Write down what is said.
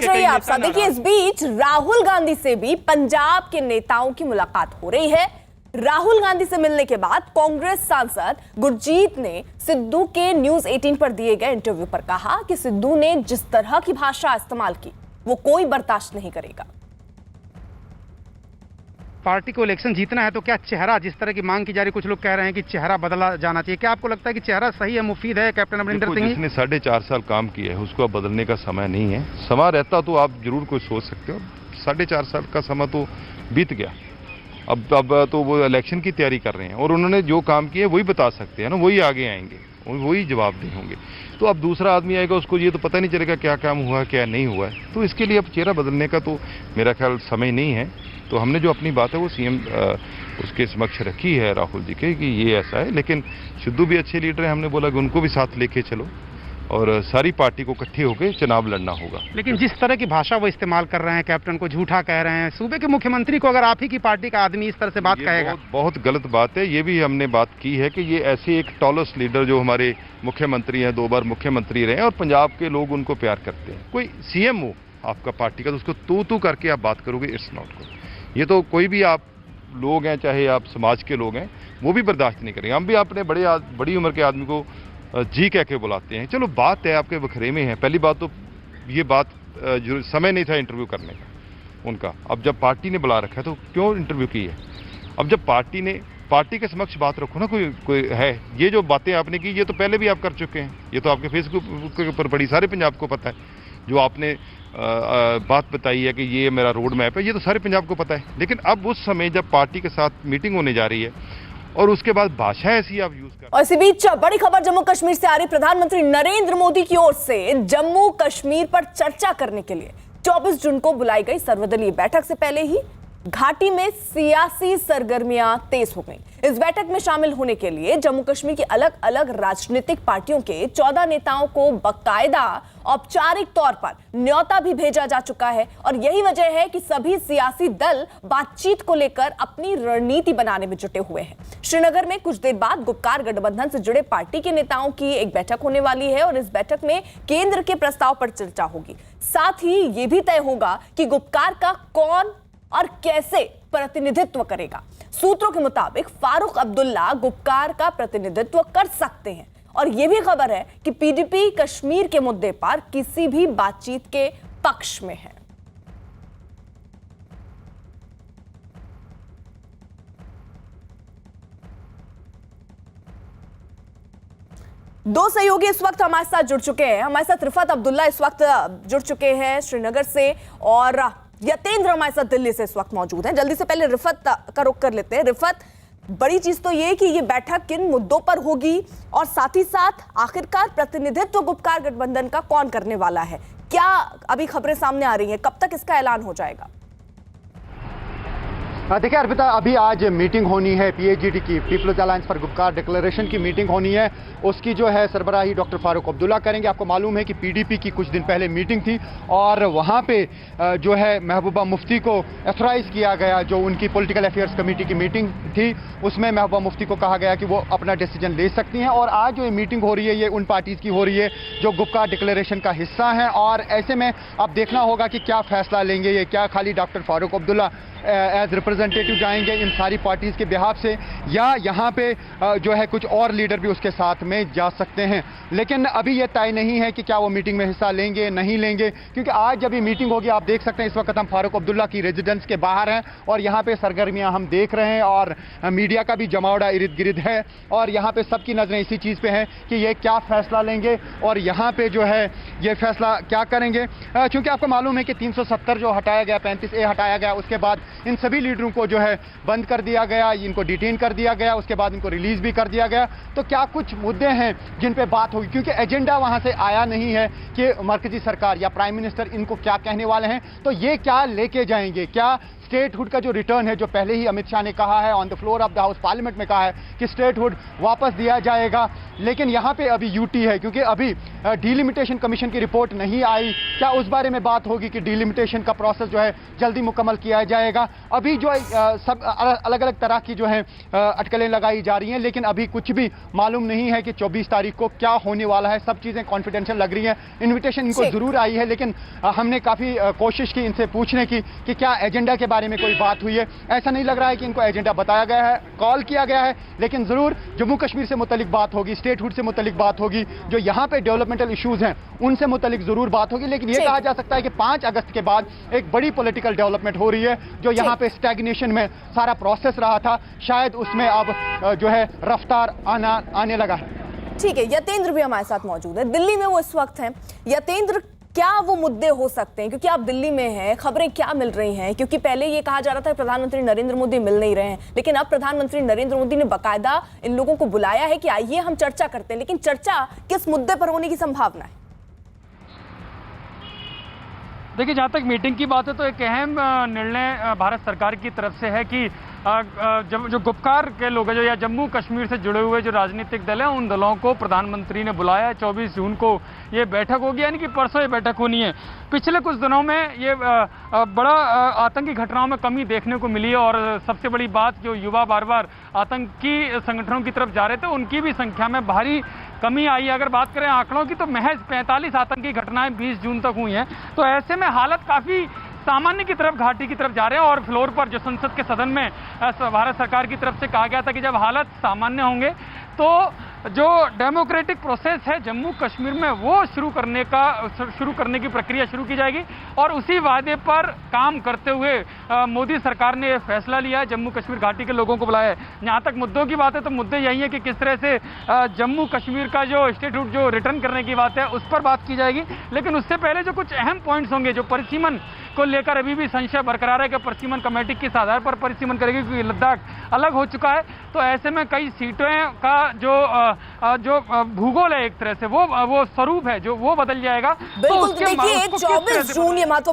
रहिए आप सब। देखिए, इस बीच राहुल गांधी से भी पंजाब के नेताओं की मुलाकात हो रही है। राहुल गांधी से मिलने के बाद कांग्रेस सांसद गुरजीत ने सिद्धू के न्यूज 18 पर दिए गए इंटरव्यू पर कहा कि सिद्धू ने जिस तरह की भाषा इस्तेमाल की वो कोई बर्दाश्त नहीं करेगा। पार्टी को इलेक्शन जीतना है तो क्या चेहरा, जिस तरह की मांग की जा रही, कुछ लोग कह रहे हैं कि चेहरा बदला जाना चाहिए, क्या आपको लगता है कि चेहरा सही है, मुफीद है? कैप्टन अमरिंदर सिंह जिसने 4.5 साल काम किया है उसको अब बदलने का समय नहीं है। समय रहता तो आप जरूर कुछ सोच सकते हो। 4.5 साल का समय तो बीत गया। अब तो वो इलेक्शन की तैयारी कर रहे हैं और उन्होंने जो काम किया वही बता सकते हैं ना, वही आगे आएंगे, वही जवाबदेह होंगे। तो अब दूसरा आदमी आएगा, उसको ये तो पता नहीं चलेगा क्या काम हुआ क्या नहीं हुआ है। तो इसके लिए अब चेहरा बदलने का तो मेरा ख्याल समय नहीं है। तो हमने जो अपनी बात है वो सीएम उसके समक्ष रखी है राहुल जी के कि ये ऐसा है। लेकिन सिद्धू भी अच्छे लीडर हैं, हमने बोला कि उनको भी साथ लेके चलो और सारी पार्टी को इकट्ठे होकर चुनाव लड़ना होगा। लेकिन जिस तरह की भाषा वो इस्तेमाल कर रहे हैं, कैप्टन को झूठा कह रहे हैं, सूबे के मुख्यमंत्री को अगर आप ही की पार्टी का आदमी इस तरह से बात कहेगा, बहुत गलत बात है। ये भी हमने बात की है कि ये ऐसे एक टॉलस लीडर जो हमारे मुख्यमंत्री हैं, 2 बार मुख्यमंत्री रहे और पंजाब के लोग उनको प्यार करते हैं। कोई सीएम हो आपका पार्टी का तो उसको तू करके आप बात करोगे, इट्स नॉट गुड। ये तो कोई भी आप लोग हैं, चाहे आप समाज के लोग हैं, वो भी बर्दाश्त नहीं करेंगे। हम भी अपने बड़ी उम्र के आदमी को जी कह के बुलाते हैं। चलो बात है आपके बखरे में है। पहली बात तो ये बात जो समय नहीं था इंटरव्यू करने का उनका। अब जब पार्टी ने बुला रखा है तो क्यों इंटरव्यू की है? अब जब पार्टी के समक्ष बात रखो ना, कोई है। ये जो बातें आपने की ये तो पहले भी आप कर चुके हैं। ये तो आपके फेसबुक के ऊपर बड़ी सारे पंजाब को पता है। जो आपने बात बताई है कि ये मेरा रोड मैप है, ये तो सारे पंजाब को पता है। लेकिन अब उस समय जब पार्टी के साथ मीटिंग होने जा रही है और उसके बाद भाषा ऐसी आप यूज कर। और इसी बीच बड़ी खबर जम्मू कश्मीर से आ रही। प्रधानमंत्री नरेंद्र मोदी की ओर से जम्मू कश्मीर पर चर्चा करने के लिए 24 जून को बुलाई गई सर्वदलीय बैठक से पहले ही घाटी में सियासी सरगर्मियां तेज हो गईं। इस बैठक में शामिल होने के लिए जम्मू कश्मीर की अलग अलग राजनीतिक पार्टियों के 14 नेताओं को बकायदा औपचारिक तौर पर न्योता भी भेजा जा चुका है। और यही वजह है कि सभी सियासी दल बातचीत को लेकर अपनी रणनीति बनाने में जुटे हुए हैं। श्रीनगर में कुछ देर बाद गुपकार गठबंधन से जुड़े पार्टी के नेताओं की एक बैठक होने वाली है और इस बैठक में केंद्र के प्रस्ताव पर चर्चा होगी। साथ ही यह भी तय होगा कि गुपकार का कौन और कैसे प्रतिनिधित्व करेगा। सूत्रों के मुताबिक फारूक अब्दुल्ला गुपकार का प्रतिनिधित्व कर सकते हैं। और यह भी खबर है कि पीडीपी कश्मीर के मुद्दे पर किसी भी बातचीत के पक्ष में है। दो सहयोगी इस वक्त हमारे साथ जुड़ चुके हैं। हमारे साथ रिफत अब्दुल्ला इस वक्त जुड़ चुके हैं श्रीनगर से और यतेंद्र हमारे साथ दिल्ली से इस वक्त मौजूद हैं। जल्दी से पहले रिफत का रुख कर लेते हैं। रिफत, बड़ी चीज तो ये कि ये बैठक किन मुद्दों पर होगी और साथ ही साथ आखिरकार प्रतिनिधित्व गुपकार गठबंधन का कौन करने वाला है? क्या अभी खबरें सामने आ रही हैं? कब तक इसका ऐलान हो जाएगा? देखिए अर्पिता, अभी आज मीटिंग होनी है पीएचजीडी की, people's alliance for Gupkar declaration की मीटिंग होनी है। उसकी जो है सरबराही डॉक्टर फारूक अब्दुल्ला करेंगे। आपको मालूम है कि पीडीपी की कुछ दिन पहले मीटिंग थी और वहाँ पे जो है महबूबा मुफ्ती को एथोराइज किया गया। जो उनकी पॉलिटिकल अफेयर्स कमेटी की मीटिंग थी उसमें महबूबा मुफ्ती को कहा गया कि वो अपना डिसीजन ले सकती हैं। और आज जो ये मीटिंग हो रही है ये उन पार्टीज की हो रही है जो गुपकार डिक्लेरेशन का हिस्सा हैं। और ऐसे में अब देखना होगा कि क्या फैसला लेंगे ये। क्या खाली doctor Farooq Abdullah as representative जाएंगे इन सारी पार्टीज के बिहाफ से, या यहाँ पे जो है कुछ और लीडर भी उसके साथ में जा सकते हैं। लेकिन अभी ये तय नहीं है कि क्या वो मीटिंग में हिस्सा लेंगे नहीं लेंगे, क्योंकि आज जब ये मीटिंग होगी आप देख सकते हैं इस वक्त हम फारूक अब्दुल्ला की रेजिडेंस के बाहर हैं और यहाँ पे सरगर्मियाँ हम देख रहे हैं और मीडिया का भी जमावड़ा इर्द गिर्द है और यहाँ पे सबकी नजरें इसी चीज़ पे हैं कि ये क्या फैसला लेंगे और यहाँ पे जो है ये फैसला क्या करेंगे। क्योंकि आपको मालूम है कि 370 जो हटाया गया, 35A हटाया गया, उसके बाद इन सभी लीडरों को जो है बंद कर दिया गया, इनको डिटेन कर दिया गया, उसके बाद इनको रिलीज भी कर दिया गया। तो क्या कुछ मुद्दे हैं जिन पे बात होगी, क्योंकि एजेंडा वहां से आया नहीं है कि मरकजी सरकार या प्राइम मिनिस्टर इनको क्या कहने वाले हैं। तो ये क्या लेके जाएंगे, क्या स्टेटहुड का जो रिटर्न है, जो पहले ही अमित शाह ने कहा है on the floor of the house parliament में कहा है कि स्टेटहुड वापस दिया जाएगा, लेकिन यहाँ पे अभी यूटी है क्योंकि अभी डिलिमिटेशन कमीशन की रिपोर्ट नहीं आई। क्या उस बारे में बात होगी कि डिलिमिटेशन का प्रोसेस जो है जल्दी मुकम्मल किया जाएगा? अभी जो सब अलग अलग तरह की जो है अटकलें लगाई जा रही हैं, लेकिन अभी कुछ भी मालूम नहीं है कि 24 तारीख को क्या होने वाला है। सब चीज़ें कॉन्फिडेंशियल लग रही हैं। इन्विटेशन इनको ज़रूर आई है, लेकिन हमने काफ़ी कोशिश की इनसे पूछने की कि क्या एजेंडा के बारे में कोई बात हुई है। ऐसा नहीं लग रहा है कि इनको एजेंडा बताया गया है, कॉल किया गया है, लेकिन ज़रूर जम्मू कश्मीर से मुतलिक बात होगी, स्टेटहुड से मुतलिक बात होगी, जो यहाँ पे डेवलपमेंटल इश्यूज हैं उनसे मुतलिक ज़रूर बात होगी। लेकिन ये कहा जा सकता है कि 5 अगस्त के बाद एक बड़ी पॉलिटिकल डेवलपमेंट हो रही है। जो यहाँ पे स्टैग्नेशन में सारा प्रोसेस रहा था, शायद उसमें अब जो है रफ्तार आने लगा है। ठीक है, यतेंद्र भी हमारे साथ मौजूद है, दिल्ली में वो इस वक्त हैं। यतेंद्र, क्या वो मुद्दे हो सकते हैं, क्योंकि आप दिल्ली में हैं, खबरें क्या मिल रही हैं? क्योंकि पहले ये कहा जा रहा था कि प्रधानमंत्री नरेंद्र मोदी मिल नहीं रहे हैं, लेकिन अब प्रधानमंत्री नरेंद्र मोदी ने बाकायदा इन लोगों को बुलाया है कि आइए हम चर्चा करते हैं। लेकिन चर्चा किस मुद्दे पर होने की संभावना है? देखिए, जहाँ तक मीटिंग की बात है तो एक अहम निर्णय भारत सरकार की तरफ से है कि जो गुपकार के लोग हैं, जो या जम्मू कश्मीर से जुड़े हुए जो राजनीतिक दल हैं, उन दलों को प्रधानमंत्री ने बुलाया है। 24 जून को ये बैठक होगी, यानी कि परसों ये बैठक होनी है। पिछले कुछ दिनों में ये बड़ा आतंकी घटनाओं में कमी देखने को मिली है और सबसे बड़ी बात, जो युवा बार बार आतंकी संगठनों की तरफ जा रहे थे, उनकी भी संख्या में भारी कमी आई है। अगर बात करें आंकड़ों की तो महज 45 आतंकी घटनाएं 20 जून तक हुई हैं। तो ऐसे में हालत काफ़ी सामान्य की तरफ, घाटी की तरफ जा रहे हैं। और फ्लोर पर जो संसद के सदन में भारत सरकार की तरफ से कहा गया था कि जब हालत सामान्य होंगे तो जो डेमोक्रेटिक प्रोसेस है जम्मू कश्मीर में वो शुरू करने की प्रक्रिया शुरू की जाएगी। और उसी वादे पर काम करते हुए मोदी सरकार ने फैसला लिया है, जम्मू कश्मीर घाटी के लोगों को बुलाया है। जहाँ तक मुद्दों की बात है तो मुद्दे यही है कि किस तरह से जम्मू कश्मीर का जो स्टेटहुड जो रिटर्न करने की बात है उस पर बात की जाएगी। लेकिन उससे पहले जो कुछ अहम पॉइंट्स होंगे, जो परिसीमन को लेकर अभी भी संशय बरकरार है कि परिसीमन कमेटी किस आधार पर परिसीमन करेगी, क्योंकि लद्दाख अलग हो चुका है। तो ऐसे में कई सीटों का जो भूगोल है, एक तरह से वो स्वरूप है जो वो बदल जाएगा। बिल्कुल, देखिए 24 जून ये महत्वपूर्ण